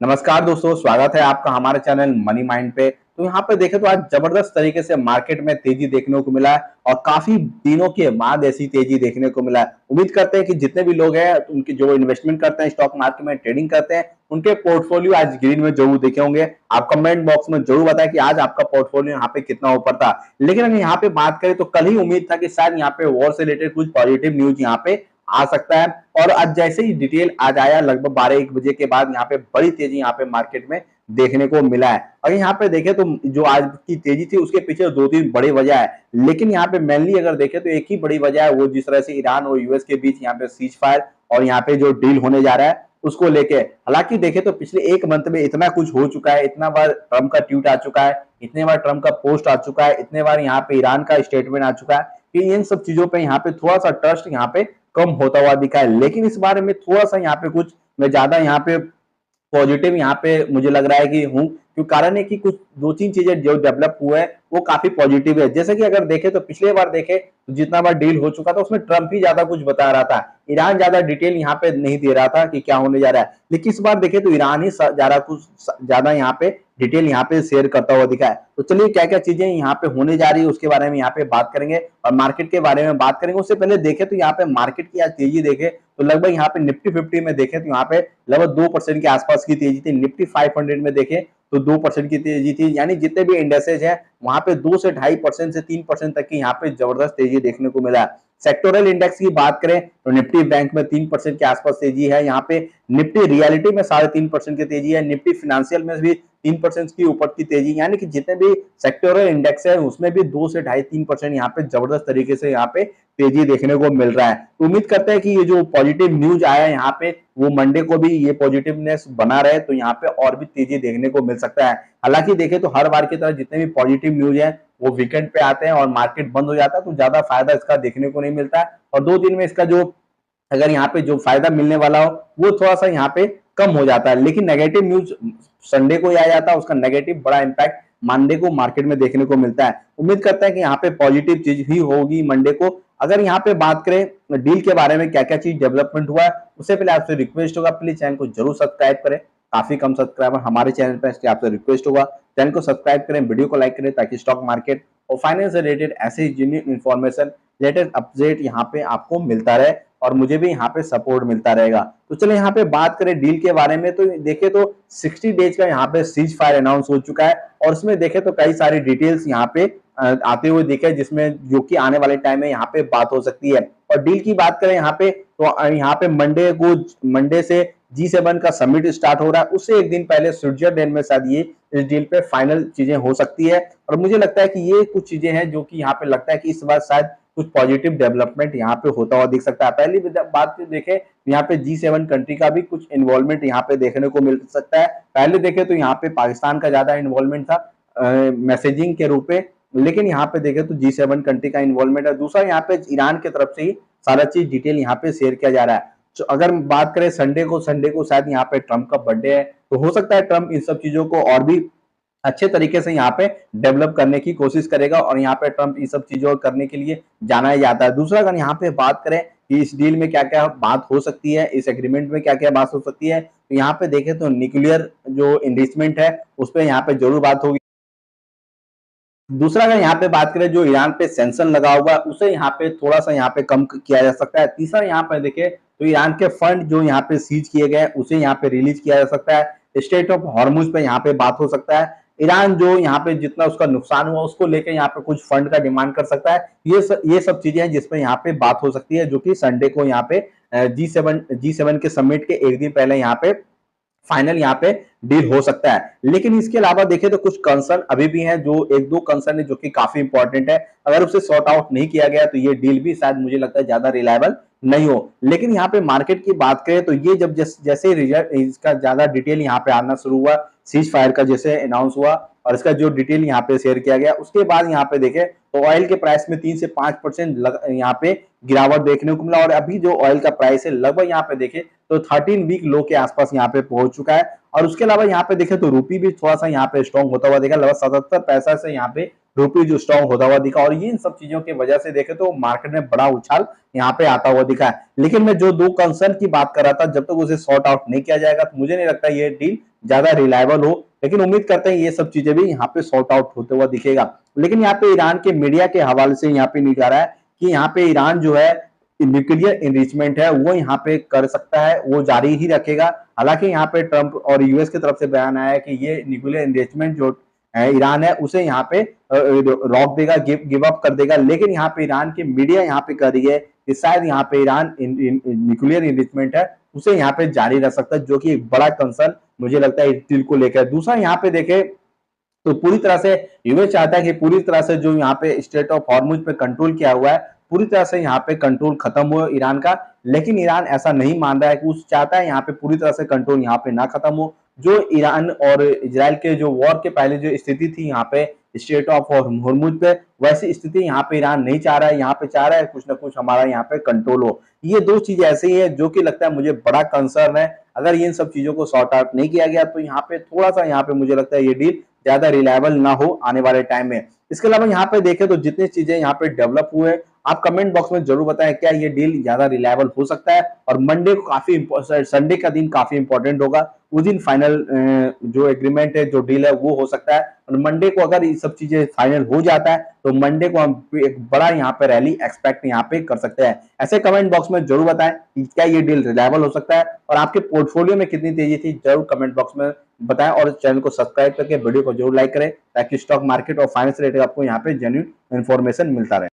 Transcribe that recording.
नमस्कार दोस्तों, स्वागत है आपका हमारे चैनल मनी माइंड पे। तो यहाँ पे देखें तो आज जबरदस्त तरीके से मार्केट में तेजी देखने को मिला है और काफी दिनों के बाद ऐसी तेजी देखने को मिला है। उम्मीद करते हैं कि जितने भी लोग हैं उनकी जो इन्वेस्टमेंट करते हैं स्टॉक मार्केट में ट्रेडिंग करते हैं उनके पोर्टफोलियो आज ग्रीन में जरूर देखे होंगे। आप कमेंट बॉक्स में जरूर बताएं कि आज आपका पोर्टफोलियो यहाँ पे कितना ऊपर था। लेकिन अगर यहाँ पे बात करें तो कल ही उम्मीद था कि शायद यहाँ पे वॉर से रिलेटेड कुछ पॉजिटिव न्यूज यहाँ पे आ सकता है और आज जैसे ही डिटेल आज आया लगभग 12-1 बजे के बाद यहाँ पे बड़ी तेजी यहाँ पे मार्केट में देखने को मिला है। और यहाँ पे देखें तो जो आज की तेजी थी उसके पीछे दो तीन बड़ी वजह है, लेकिन यहाँ पे मेनली अगर देखें तो एक ही बड़ी वजह है, वो जिस तरह से ईरान और यूएस के बीच यहाँ पे सीज फायर और यहाँ पे जो डील होने जा रहा है उसको लेके। हालांकि देखें तो पिछले एक मंथ में इतना कुछ हो चुका है, इतना बार ट्रंप का ट्वीट आ चुका है, इतने बार ट्रंप का पोस्ट आ चुका है, इतने बार यहाँ पे ईरान का स्टेटमेंट आ चुका है कि इन सब चीजों पे यहाँ पे थोड़ा सा ट्रस्ट यहाँ पे कम होता हुआ दिखा है। लेकिन इस बारे में थोड़ा सा यहाँ पे कुछ मैं ज्यादा यहाँ पे पॉजिटिव यहाँ पे मुझे लग रहा है कि हूँ, क्यों कारण है कि कुछ दो तीन चीजें जो डेवलप हुए हैं वो काफी पॉजिटिव है। जैसे कि अगर देखें तो पिछले बार देखें तो जितना बार डील हो चुका था उसमें ट्रंप ही ज्यादा कुछ बता रहा था, ईरान ज्यादा डिटेल यहाँ पे नहीं दे रहा था कि क्या होने जा रहा है। लेकिन इस बार देखें तो ईरान ही ज्यादा कुछ ज्यादा यहाँ पे डिटेल यहाँ पे शेयर करता हुआ दिखा है। तो चलिए क्या क्या चीजें यहाँ पे होने जा रही है उसके बारे में यहाँ पे बात करेंगे और मार्केट के बारे में बात करेंगे। उससे पहले देखें तो यहाँ पे मार्केट की आज तेजी देखें तो लगभग यहाँ पे निफ्टी 50 में देखें तो यहाँ पे लगभग 2% के आसपास की तेजी थी। निफ्टी 500 में देखें तो 2% की तेजी थी, यानी जितने भी इंडेक्सेज हैं वहां पे 2 से 2.5% से 3% तक की यहाँ पे जबरदस्त तेजी देखने को मिला। सेक्टोरल इंडेक्स की बात करें तो निफ्टी बैंक में 3% के आसपास तेजी है, यहाँ पे निफ्टी रियलिटी में 3.5% की तेजी है, निफ्टी फिनेंशियल में भी 3% की ऊपर की तेजी, यानी कि जितने भी सेक्टोरल इंडेक्स है उसमें भी 2 से 2.5-3% यहाँ पे जबरदस्त तरीके से यहाँ पे तेजी देखने को मिल रहा है। तो उम्मीद करते हैं कि ये जो पॉजिटिव न्यूज आया है यहाँ पे वो मंडे को भी ये पॉजिटिवनेस बना रहे तो यहाँ पे और भी तेजी देखने को मिल सकता है। हालांकि देखें तो हर बार की तरह जितने भी पॉजिटिव न्यूज है वो वीकेंड पे आते हैं और मार्केट बंद हो जाता है तो ज्यादा फायदा इसका देखने को नहीं मिलता है और 2 दिन में इसका जो अगर यहाँ पे जो फायदा मिलने वाला हो वो थोड़ा सा यहाँ पे कम हो जाता है। लेकिन नेगेटिव न्यूज संडे को ही आ जाता है, उसका नेगेटिव बड़ा इंपैक्ट मंडे को मार्केट में देखने को मिलता है। उम्मीद करते हैं कि यहाँ पे पॉजिटिव चीज ही होगी मंडे को। अगर यहाँ पे बात करें डील के बारे में क्या क्या चीज डेवलपमेंट हुआ है उससे पहले आपसे रिक्वेस्ट होगा प्लीज चैनल को जरूर सब्सक्राइब करें। काफी कम सब्सक्राइबर हमारे चैनल पर, इसलिए आपसे रिक्वेस्ट होगा चैनल को सब्सक्राइब करें, वीडियो को लाइक करें ताकि स्टॉक मार्केट और फाइनेंस से रिलेटेड ऐसे जेन्युइन इन्फॉर्मेशन लेटेस्ट अपडेट यहाँ पे आपको मिलता रहे और मुझे भी यहाँ पे सपोर्ट मिलता रहेगा। तो चलिए यहाँ पे बात करें डील के बारे में तो देखें तो 60 डेज का यहाँ पे सीज फायर अनाउंस हो चुका है और उसमें देखें तो कई सारी डिटेल्स यहाँ पे आते हुए दिखे जिसमें जो कि आने वाले टाइम में यहाँ पे बात हो सकती है। और डील की बात करें यहाँ पे तो यहाँ पे मंडे से G7 का समिट स्टार्ट हो रहा है, उससे एक दिन पहले स्विट्जरलैंड में शायद ये इस डील पे फाइनल चीजें हो सकती है और मुझे लगता है कि ये कुछ चीजें हैं जो कि यहाँ पे लगता है कि इस बार शायद कुछ पॉजिटिव डेवलपमेंट यहाँ पे होता हुआ दिख सकता है। पहली बात देखें यहाँ पे G7 कंट्री का भी कुछ इन्वॉल्वमेंट यहाँ पे देखने को मिल सकता है। पहले देखें तो यहाँ पे पाकिस्तान का ज्यादा इन्वॉल्वमेंट था मैसेजिंग के रूप में, लेकिन यहाँ पे देखें तो G7 कंट्री का इन्वॉल्वमेंट है। दूसरा यहाँ पे ईरान की तरफ से ही सारा चीज डिटेल यहाँ पे शेयर किया जा रहा है। तो अगर बात करें संडे को शायद यहाँ पे ट्रंप का बर्थडे है तो हो सकता है ट्रंप इन सब चीजों को और भी अच्छे तरीके से यहाँ पे डेवलप करने की कोशिश करेगा और यहाँ पे ट्रंप इस सब चीजों करने के लिए जाना ही जाता है। दूसरा अगर यहाँ पे बात करें कि इस डील में क्या क्या बात हो सकती है, इस एग्रीमेंट में क्या क्या बात हो सकती है, तो यहाँ पे देखें तो न्यूक्लियर जो इन्वेस्टमेंट है उस पर यहाँ पे जरूर बात होगी। दूसरा अगर यहाँ पे बात करें जो ईरान पे सेंक्शन लगा हुआ है उसे यहाँ पे थोड़ा सा यहाँ पे कम किया जा सकता है। तीसरा यहाँ पे देखें तो ईरान के फंड जो यहाँ पे सीज किए गए उसे यहाँ पे रिलीज किया जा सकता है। स्टेट ऑफ हॉर्मुज पे यहाँ पे बात हो सकता है। ईरान जो यहाँ पे जितना उसका नुकसान हुआ उसको लेकर यहाँ पे कुछ फंड का डिमांड कर सकता है। ये सब चीजें हैं जिसपे यहाँ पे बात हो सकती है, जो कि संडे को यहाँ पे G7 के समिट के एक दिन पहले यहाँ पे फाइनल यहाँ पे डील हो सकता है। लेकिन इसके अलावा देखें तो कुछ कंसर्न अभी भी हैं, जो एक दो कंसर्न है जो कि काफी इंपॉर्टेंट है। अगर उसे सॉर्ट आउट नहीं किया गया तो ये डील भी शायद मुझे लगता है ज्यादा रिलायबल नहीं हो। लेकिन यहाँ पे मार्केट की बात करें तो ये जब जैसे रिजल्ट इसका ज्यादा डिटेल यहाँ पे आना शुरू हुआ, सीज फायर का जैसे अनाउंस हुआ और इसका जो डिटेल यहाँ पे शेयर किया गया उसके बाद यहाँ पे देखें तो ऑयल के प्राइस में 3 से 5% यहाँ पे गिरावट देखने को मिला और अभी जो ऑयल का प्राइस है लगभग यहाँ पे देखें तो 13 वीक लो के आसपास यहाँ पे पहुंच चुका है। और उसके अलावा यहाँ पे देखें तो रूपी भी थोड़ा सा यहाँ पे स्ट्रॉन्ग होता हुआ देखा, लगभग 77 पैसा से यहाँ पे रूपी जो स्ट्रॉन्ग होता हुआ दिखा और ये इन सब चीजों की वजह से देखें तो मार्केट में बड़ा उछाल यहाँ पे आता हुआ दिखा है। लेकिन मैं जो दो कंसर्न की बात कर रहा था, जब तक उसे सॉर्ट आउट नहीं किया जाएगा तो मुझे नहीं लगता ये डील ज्यादा रिलायबल हो। लेकिन उम्मीद करते हैं ये सब चीजें भी यहाँ पे सॉर्ट आउट होते हुआ दिखेगा। लेकिन यहाँ पे ईरान के मीडिया के हवाले से यहाँ पे नहीं जा रहा है कि यहाँ पे ईरान जो है न्यूक्लियर इनरिचमेंट है वो यहाँ पे कर सकता है, वो जारी ही रखेगा। हालांकि यहाँ पे ट्रंप और यूएस की तरफ से बयान आया है कि ये न्यूक्लियर इनरिचमेंट जो ईरान है उसे यहाँ पे रोक देगा, गिव अप कर देगा। लेकिन यहाँ पे ईरान की मीडिया यहाँ पे कर रही है कि शायद यहाँ पे ईरान न्यूक्लियर इनरिचमेंट है उसे यहाँ पे जारी रख सकता है, जो कि एक बड़ा कंसर्न मुझे लगता है इस डील को लेकर। दूसरा यहाँ पे देखे तो पूरी तरह से यूएस चाहता है कि पूरी तरह से जो यहाँ पे स्टेट ऑफ हॉर्मुज पे कंट्रोल किया हुआ है पूरी तरह से यहाँ पे कंट्रोल खत्म हो ईरान का। लेकिन ईरान ऐसा नहीं मान रहा है कि उस चाहता है यहाँ पे पूरी तरह से कंट्रोल यहाँ पे ना खत्म हो। जो ईरान और इजराइल के जो वॉर के पहले जो स्थिति थी यहाँ पे स्टेट ऑफ हॉर्मुज पे, वैसी स्थिति यहाँ पे ईरान नहीं चाह रहा है। यहाँ पे चाह रहा है कुछ ना कुछ हमारा यहाँ पे कंट्रोल हो। ये दो चीजें ऐसी है जो कि लगता है मुझे बड़ा कंसर्न है। अगर इन सब चीजों को सॉर्ट आउट नहीं किया गया तो यहाँ पे थोड़ा सा यहाँ पे मुझे लगता है ये डील ज्यादा रिलायबल ना हो आने वाले टाइम में। इसके अलावा यहाँ पे देखें तो जितनी चीजें यहाँ पे डेवलप हुए आप कमेंट बॉक्स में जरूर बताएं क्या ये डील ज्यादा रिलायबल हो सकता है। और मंडे को काफी संडे का दिन काफी इंपॉर्टेंट होगा, उस दिन फाइनल जो एग्रीमेंट है जो डील है वो हो सकता है। और मंडे को अगर ये सब चीजें फाइनल हो जाता है तो मंडे को हम एक बड़ा यहाँ पे रैली एक्सपेक्ट यहाँ पे कर सकते हैं। ऐसे कमेंट बॉक्स में जरूर बताएं कि क्या ये डील रिलायबल हो सकता है और आपके पोर्टफोलियो में कितनी तेजी थी, जरूर कमेंट बॉक्स में बताएं। और चैनल को सब्सक्राइब करके वीडियो को जरूर लाइक करें ताकि स्टॉक मार्केट और फाइनेंस रिलेटेड आपको यहाँ पे जेन्युइन इन्फॉर्मेशन मिलता रहे।